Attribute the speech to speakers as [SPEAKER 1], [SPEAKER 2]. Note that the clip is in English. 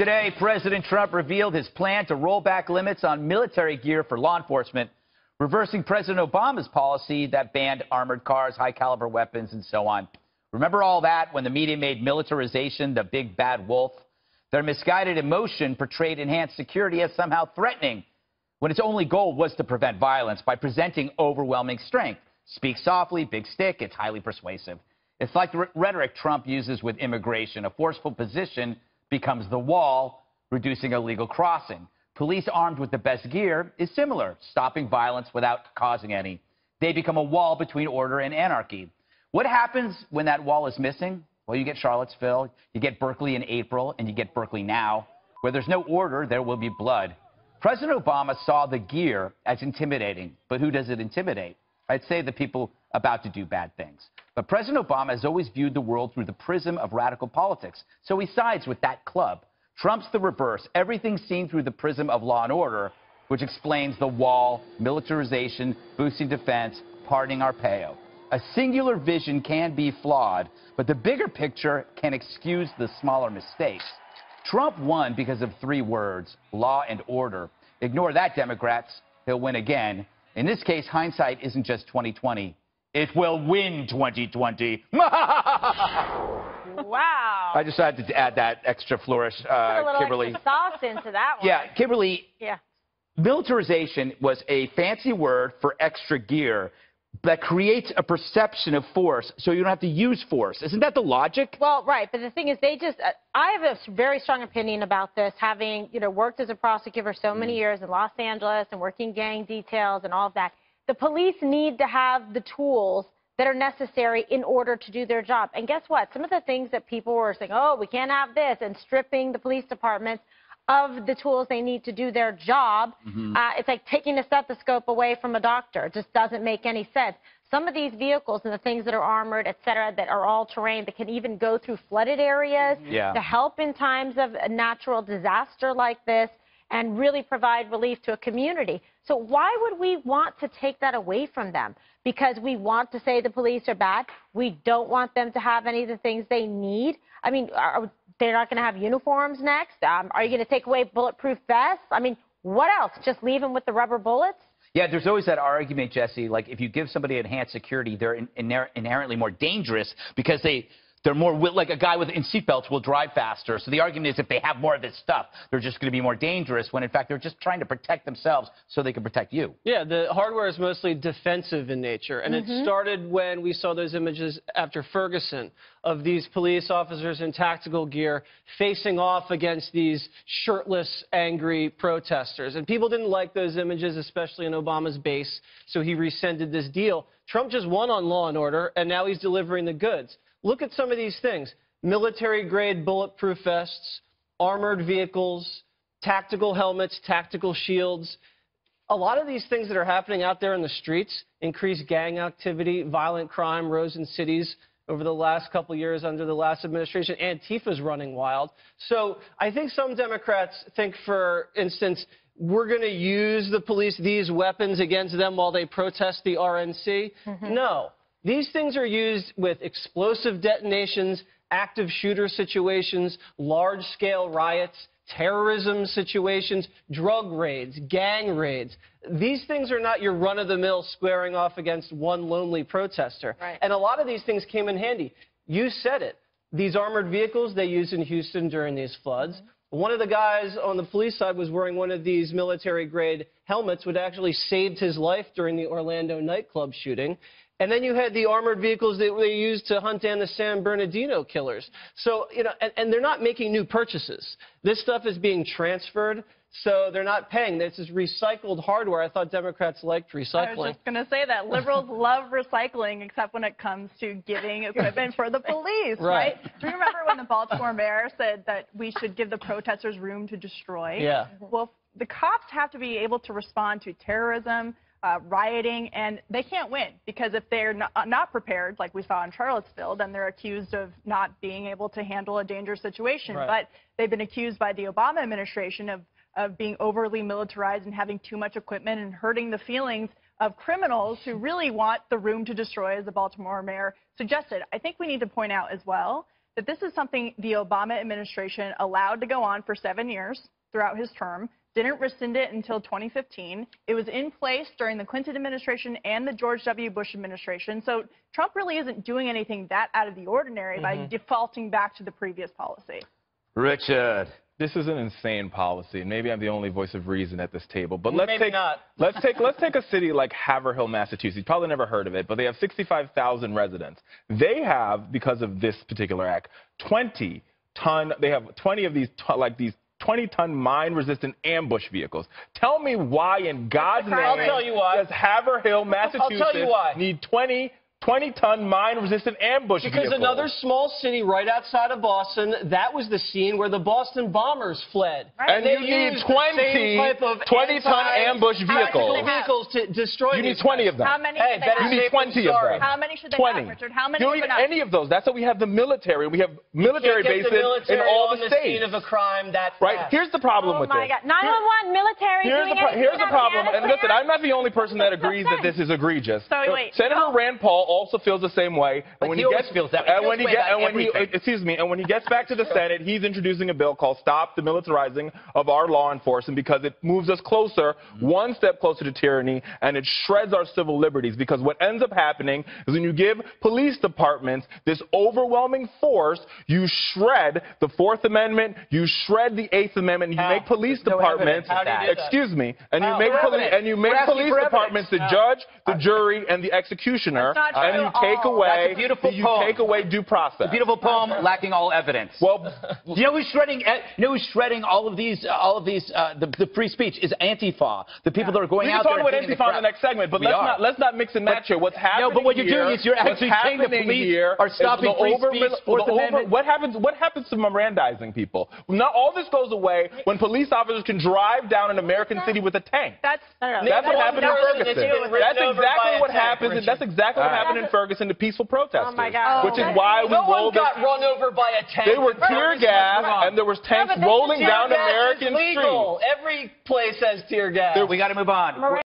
[SPEAKER 1] Today, President Trump revealed his plan to roll back limits on military gear for law enforcement, reversing President Obama's policy that banned armored cars, high-caliber weapons, and so on. Remember all that when the media made militarization the big bad wolf? Their misguided emotion portrayed enhanced security as somehow threatening, when its only goal was to prevent violence by presenting overwhelming strength. Speak softly, big stick, it's highly persuasive. It's like the rhetoric Trump uses with immigration. A forceful position becomes the wall, reducing illegal crossing. Police armed with the best gear is similar, stopping violence without causing any. They become a wall between order and anarchy. What happens when that wall is missing? Well, you get Charlottesville, you get Berkeley in April, and you get Berkeley now. Where there's no order, there will be blood. President Obama saw the gear as intimidating, but who does it intimidate? I'd say the people about to do bad things. But President Obama has always viewed the world through the prism of radical politics, so he sides with that club. Trump's the reverse. Everything's seen through the prism of law and order, which explains the wall, militarization, boosting defense, pardoning Arpaio. A singular vision can be flawed, but the bigger picture can excuse the smaller mistakes. Trump won because of 3 words, law and order. Ignore that, Democrats. He'll win again. In this case, hindsight isn't just 20/20. It will win 2020.
[SPEAKER 2] Wow.
[SPEAKER 1] I decided to add that extra flourish,
[SPEAKER 2] Put a little
[SPEAKER 1] Kimberly.
[SPEAKER 2] extra sauce into that one.
[SPEAKER 1] Yeah, Kimberly,
[SPEAKER 2] Yeah.
[SPEAKER 1] militarization was a fancy word for extra gear that creates a perception of force so you don't have to use force. Isn't that the logic?
[SPEAKER 2] Well, right. But the thing is, I have a very strong opinion about this, having, worked as a prosecutor so many years in Los Angeles and working gang details and all of that. The police need to have the tools that are necessary in order to do their job. And guess what? Some of the things that people were saying, oh, we can't have this, and stripping the police departments of the tools they need to do their job. It's like taking a stethoscope away from a doctor. It just doesn't make any sense. Some of these vehicles and the things that are armored, et cetera, that are all terrain, that can even go through flooded areas to help in times of a natural disaster like this and really provide relief to a community. So why would we want to take that away from them? Because we want to say the police are bad? We don't want them to have any of the things they need? I mean, they're not going to have uniforms next? Are you going to take away bulletproof vests? I mean, what else? Just leave them with the rubber bullets?
[SPEAKER 1] Yeah, there's always that argument, Jesse, like if you give somebody enhanced security, they're inherently more dangerous because they're more, like a guy in seatbelts will drive faster. So the argument is if they have more of this stuff, they're just going to be more dangerous when, in fact, they're just trying to protect themselves so they can protect you.
[SPEAKER 3] Yeah, the hardware is mostly defensive in nature. And it started when we saw those images after Ferguson of these police officers in tactical gear facing off against these shirtless, angry protesters. And people didn't like those images, especially in Obama's base, so he rescinded this deal. Trump just won on law and order, and now he's delivering the goods. Look at some of these things. Military-grade bulletproof vests, armored vehicles, tactical helmets, tactical shields. A lot of these things that are happening out there in the streets, increased gang activity, violent crime rose in cities over the last couple of years under the last administration. Antifa's running wild. So I think some Democrats think, for instance, we're going to use the police, these weapons against them while they protest the RNC. No. These things are used with explosive detonations, active shooter situations, large-scale riots, terrorism situations, drug raids, gang raids. These things are not your run-of-the-mill squaring off against one lonely protester.
[SPEAKER 2] Right.
[SPEAKER 3] And a lot of these things came in handy. You said it. These armored vehicles they used in Houston during these floods. One of the guys on the police side was wearing one of these military-grade helmets, which actually saved his life during the Orlando nightclub shooting. And then you had the armored vehicles that they used to hunt down the San Bernardino killers. So, and they're not making new purchases. This stuff is being transferred, so they're not paying. This is recycled hardware. I thought Democrats liked recycling.
[SPEAKER 4] I was just going to say that. Liberals love recycling, except when it comes to giving equipment for the police, right? Do you remember when the Baltimore mayor said that we should give the protesters room to destroy?
[SPEAKER 3] Yeah.
[SPEAKER 4] Well, the cops have to be able to respond to terrorism, rioting, and they can't win because if they're not prepared, like we saw in Charlottesville, then they're accused of not being able to handle a dangerous situation. But they've been accused by the Obama administration of being overly militarized and having too much equipment and hurting the feelings of criminals who really want the room to destroy, as the Baltimore mayor suggested. I think we need to point out as well that this is something the Obama administration allowed to go on for 7 years throughout his term, didn't rescind it until 2015. It was in place during the Clinton administration and the George W. Bush administration. So Trump really isn't doing anything that out of the ordinary by defaulting back to the previous policy.
[SPEAKER 1] Richard.
[SPEAKER 5] This is an insane policy, and maybe I'm the only voice of reason at this table. But
[SPEAKER 3] let's take
[SPEAKER 5] a city like Haverhill, Massachusetts. You've probably never heard of it, but they have 65,000 residents. They have, because of this particular act, 20 of these 20-ton mine-resistant ambush vehicles. Tell me why in God's name does Haverhill, Massachusetts need 20-ton mine-resistant ambush vehicles?
[SPEAKER 3] Because another small city right outside of Boston, that was the scene where the Boston bombers fled.
[SPEAKER 5] Right. And you need 20-ton ambush vehicles
[SPEAKER 3] to destroy
[SPEAKER 5] You need 20 of them.
[SPEAKER 4] How many
[SPEAKER 5] you need 20 of them.
[SPEAKER 4] How many should they
[SPEAKER 5] 20.
[SPEAKER 4] have, Richard? How many?
[SPEAKER 5] You don't need any of those. That's why we have the military. We have military bases in all the states.
[SPEAKER 3] Scene of a crime that
[SPEAKER 5] right? Here's the problem with this.
[SPEAKER 2] Oh, my God. 911, military.
[SPEAKER 5] Here's the problem. And listen, I'm not the only person that agrees that this is egregious.
[SPEAKER 4] So wait.
[SPEAKER 5] Senator Rand Paul also feels the same way.
[SPEAKER 1] And when he feels that way.
[SPEAKER 5] And when he gets back to the Senate, he's introducing a bill called Stop the Militarizing of Our Law Enforcement, because it moves us closer, one step closer to tyranny, and it shreds our civil liberties. Because what ends up happening is when you give police departments this overwhelming force, you shred the Fourth Amendment, you shred the Eighth Amendment, you make police departments, and you make police departments the judge, the jury, and the executioner, and you take away due process.
[SPEAKER 1] A beautiful poem lacking all evidence.
[SPEAKER 5] Well,
[SPEAKER 1] you know who's shredding all of these the free speech is Antifa. The people that are going out there.
[SPEAKER 5] We can talk about Antifa in the next segment, but let's not mix and match here. What's happening?
[SPEAKER 1] No, but what you're doing is you're actually saying the police are stopping free speech.
[SPEAKER 5] What happens to Mirandizing people? Now all this goes away when police officers can drive down an American city with a tank. That's what happened in Ferguson. That's exactly what happens. That's exactly what happened in Ferguson to peaceful protesters.
[SPEAKER 2] Oh my God.
[SPEAKER 5] Which is why we rolled.
[SPEAKER 3] No one got run over by a tank.
[SPEAKER 5] They were tear gas, and there was tanks rolling down American streets.
[SPEAKER 3] Every place has tear gas.
[SPEAKER 1] We got to move on.